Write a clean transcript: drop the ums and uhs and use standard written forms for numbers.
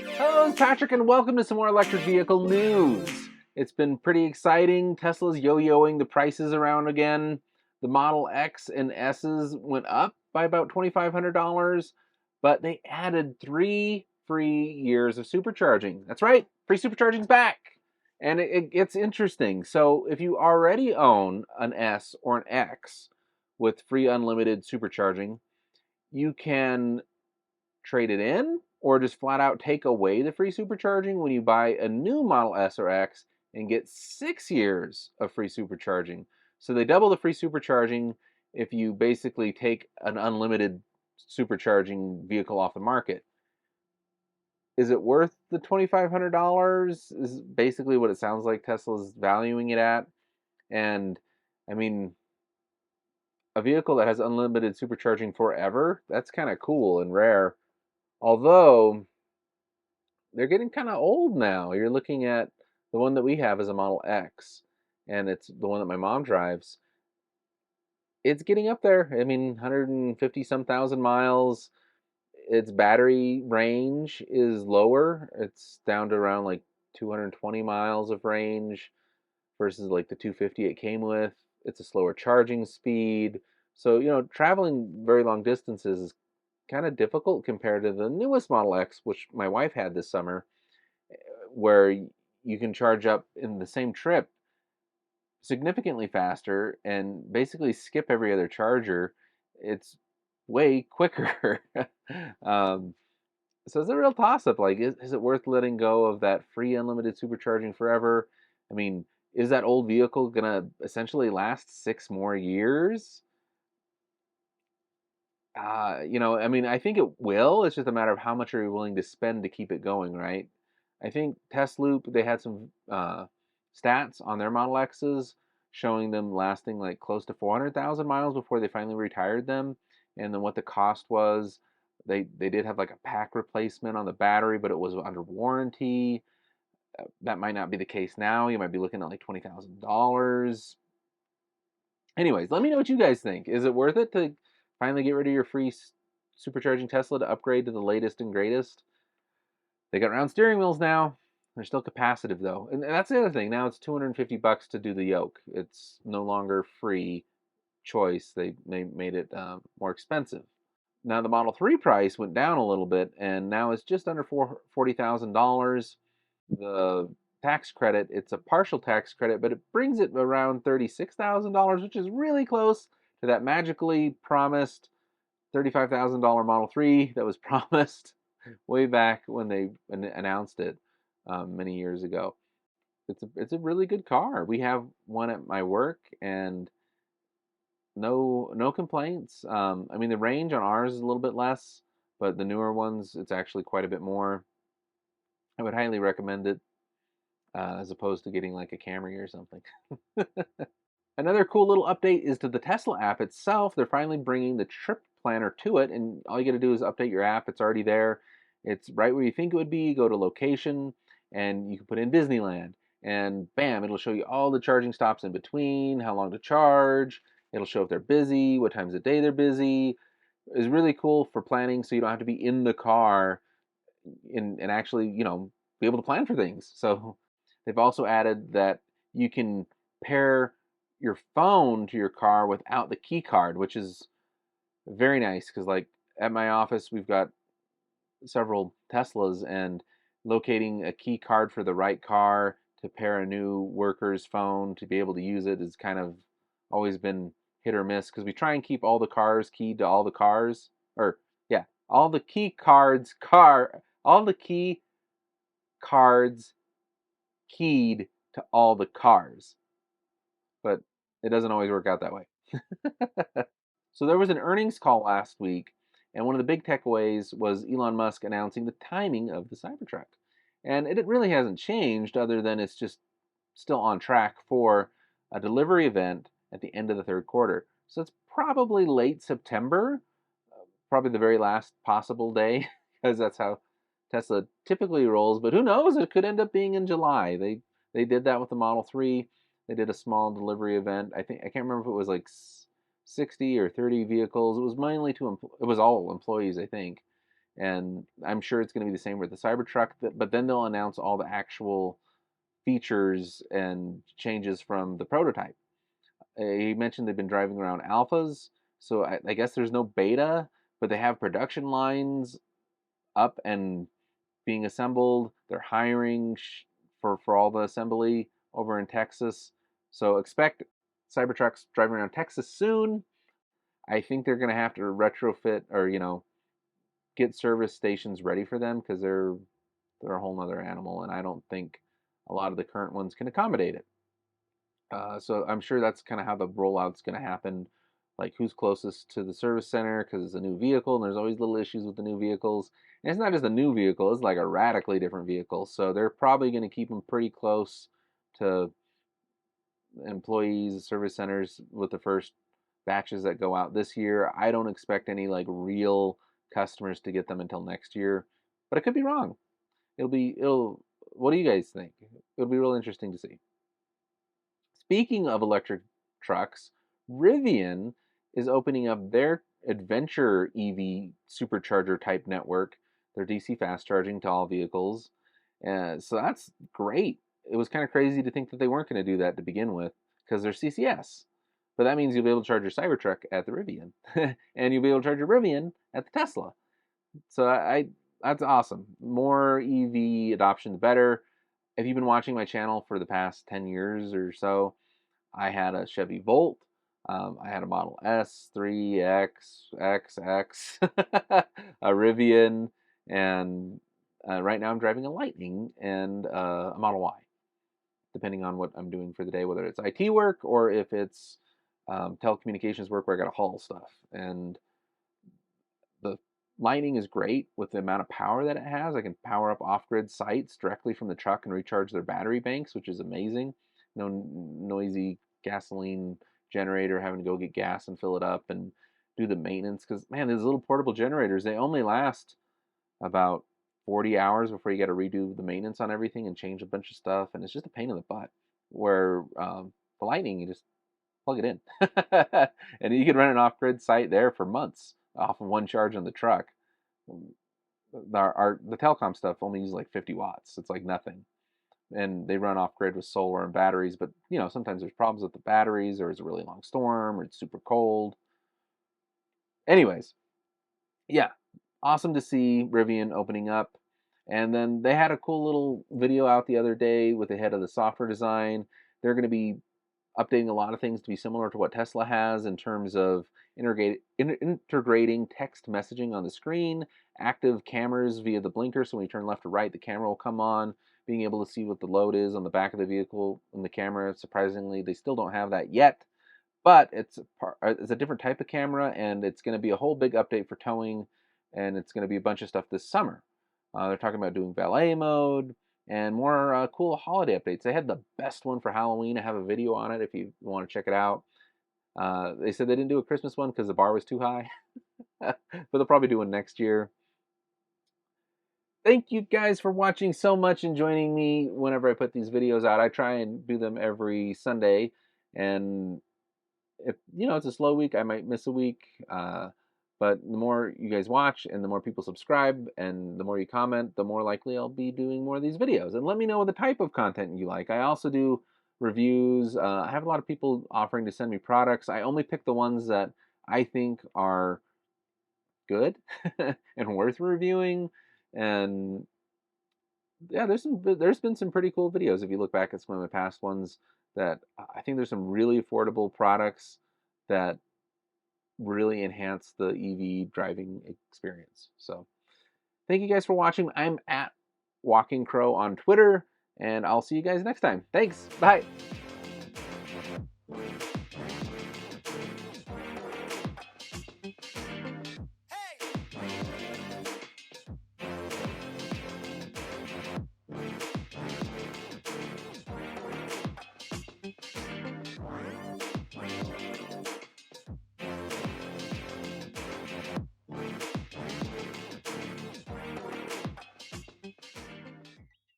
Hello, it's Patrick, and welcome to some more electric vehicle news. It's been pretty exciting. Tesla's yo-yoing the prices around again. The Model X and S's went up by about $2,500, but they added 3 free years of supercharging. That's right, free supercharging's back. And it gets interesting. So if you already own an S or an X with free unlimited supercharging, you can trade it in or just flat out take away the free supercharging when you buy a new Model S or X and get 6 years of free supercharging. So they double the free supercharging if you basically take an unlimited supercharging vehicle off the market. Is it worth the $2,500? Is basically what it sounds like Tesla's valuing it at. And I mean, a vehicle that has unlimited supercharging forever, that's kind of cool and rare. Although they're getting kind of old now. You're looking at the one that we have is a Model X, and it's the one that my mom drives. It's getting up there. I mean, 150 some thousand miles. Its battery range is lower. It's down to around like 220 miles of range versus like the 250 it came with. It's a slower charging speed. So, traveling very long distances is kind of difficult compared to the newest Model X, which my wife had this summer, where you can charge up in the same trip significantly faster and basically skip every other charger. It's way quicker. um, so it's a real toss up. Like, is it worth letting go of that free unlimited supercharging forever? I mean, is that old vehicle gonna essentially last 6 more years? I mean, I think it will. It's just a matter of how much are you willing to spend to keep it going, right? I think Loop they had some stats on their Model X's showing them lasting like close to 400,000 miles before they finally retired them, and then what the cost was. They did have like a pack replacement on the battery, but it was under warranty. That might not be the case now. You might be looking at like $20,000. Anyways, let me know what you guys think. Is it worth it to finally get rid of your free supercharging Tesla to upgrade to the latest and greatest? They got round steering wheels now. They're still capacitive though, and that's the other thing. Now it's $250 to do the yoke. It's no longer free choice. They made it more expensive. Now the Model 3 price went down a little bit, and now it's just under $40,000. The tax credit, it's a partial tax credit, but it brings it around $36,000, which is really close to that magically promised $35,000 Model 3 that was promised way back when they announced it many years ago. It's a really good car. We have one at my work, and no complaints. I mean, the range on ours is a little bit less, but the newer ones, it's actually quite a bit more. I would highly recommend it as opposed to getting like a Camry or something. Another cool little update is to the Tesla app itself. They're finally bringing the trip planner to it, and all you got to do is update your app. It's already there. It's right where you think it would be. Go to location, and you can put in Disneyland, and bam, it'll show you all the charging stops in between, how long to charge. It'll show if they're busy, what times of day they're busy. It's really cool for planning, so you don't have to be in the car and actually, be able to plan for things. So they've also added that you can pair your phone to your car without the key card, which is very nice because, like, at my office, we've got several Teslas, and locating a key card for the right car to pair a new worker's phone to be able to use it has kind of always been hit or miss because we try and keep all the cars keyed to all the cars, or yeah, all the key cards car all the key cards keyed to all the cars, but it doesn't always work out that way. So there was an earnings call last week, and one of the big takeaways was Elon Musk announcing the timing of the Cybertruck. And it really hasn't changed other than it's just still on track for a delivery event at the end of the third quarter. So it's probably late September, probably the very last possible day, because that's how Tesla typically rolls. But who knows? It could end up being in July. They did that with the Model 3. They did a small delivery event. I can't remember if it was like 60 or 30 vehicles. It was mainly it was all employees, I think. and I'm sure it's going to be the same with the Cybertruck. But then they'll announce all the actual features and changes from the prototype. He mentioned they've been driving around alphas, so I guess there's no beta, but they have production lines up and being assembled. They're hiring for all the assembly over in Texas. So expect Cybertrucks driving around Texas soon. I think they're going to have to retrofit or get service stations ready for them because they're a whole nother animal, and I don't think a lot of the current ones can accommodate it. So I'm sure that's kind of how the rollout's going to happen. Like who's closest to the service center because it's a new vehicle, and there's always little issues with the new vehicles. And it's not just a new vehicle; it's like a radically different vehicle. So they're probably going to keep them pretty close to employees, service centers with the first batches that go out this year. I don't expect any like real customers to get them until next year, but I could be wrong. It'll. What do you guys think? It'll be real interesting to see. Speaking of electric trucks, Rivian is opening up their adventure EV supercharger type network, their DC fast charging to all vehicles. So that's great. It was kind of crazy to think that they weren't going to do that to begin with because they're CCS. But that means you'll be able to charge your Cybertruck at the Rivian, and you'll be able to charge your Rivian at the Tesla. So that's awesome. More EV adoption, the better. If you've been watching my channel for the past 10 years or so, I had a Chevy Volt. I had a Model S, 3X, XX, a Rivian, and right now I'm driving a Lightning and a Model Y, depending on what I'm doing for the day, whether it's IT work or if it's telecommunications work where I got to haul stuff. And the Lightning is great with the amount of power that it has. I can power up off-grid sites directly from the truck and recharge their battery banks, which is amazing. No noisy gasoline generator having to go get gas and fill it up and do the maintenance. Because man, these little portable generators, they only last about 40 hours before you got to redo the maintenance on everything and change a bunch of stuff, and it's just a pain in the butt. Where the Lightning, you just plug it in, and you can run an off-grid site there for months off of one charge on the truck. The telecom stuff only uses like 50 watts. It's like nothing, and they run off-grid with solar and batteries. But sometimes there's problems with the batteries, or it's a really long storm, or it's super cold. Anyways, yeah, awesome to see Rivian opening up. And then they had a cool little video out the other day with the head of the software design. They're going to be updating a lot of things to be similar to what Tesla has in terms of integrating text messaging on the screen, active cameras via the blinker, so when you turn left or right, the camera will come on, being able to see what the load is on the back of the vehicle in the camera. Surprisingly, they still don't have that yet, but it's a different type of camera, and it's going to be a whole big update for towing, and it's going to be a bunch of stuff this summer. They're talking about doing valet mode and more cool holiday updates. They had the best one for Halloween. I have a video on it if you want to check it out. They said they didn't do a Christmas one because the bar was too high, but they'll probably do one next year. Thank you guys for watching so much and joining me whenever I put these videos out. I try and do them every Sunday, and if it's a slow week, I might miss a week. But the more you guys watch and the more people subscribe and the more you comment, the more likely I'll be doing more of these videos. And let me know the type of content you like. I also do reviews. I have a lot of people offering to send me products. I only pick the ones that I think are good and worth reviewing. And yeah, there's been some pretty cool videos if you look back at some of my past ones that I think there's some really affordable products that really enhance the EV driving experience. So thank you guys for watching. I'm at Walking Crow on Twitter, and I'll see you guys next time. Thanks. Bye.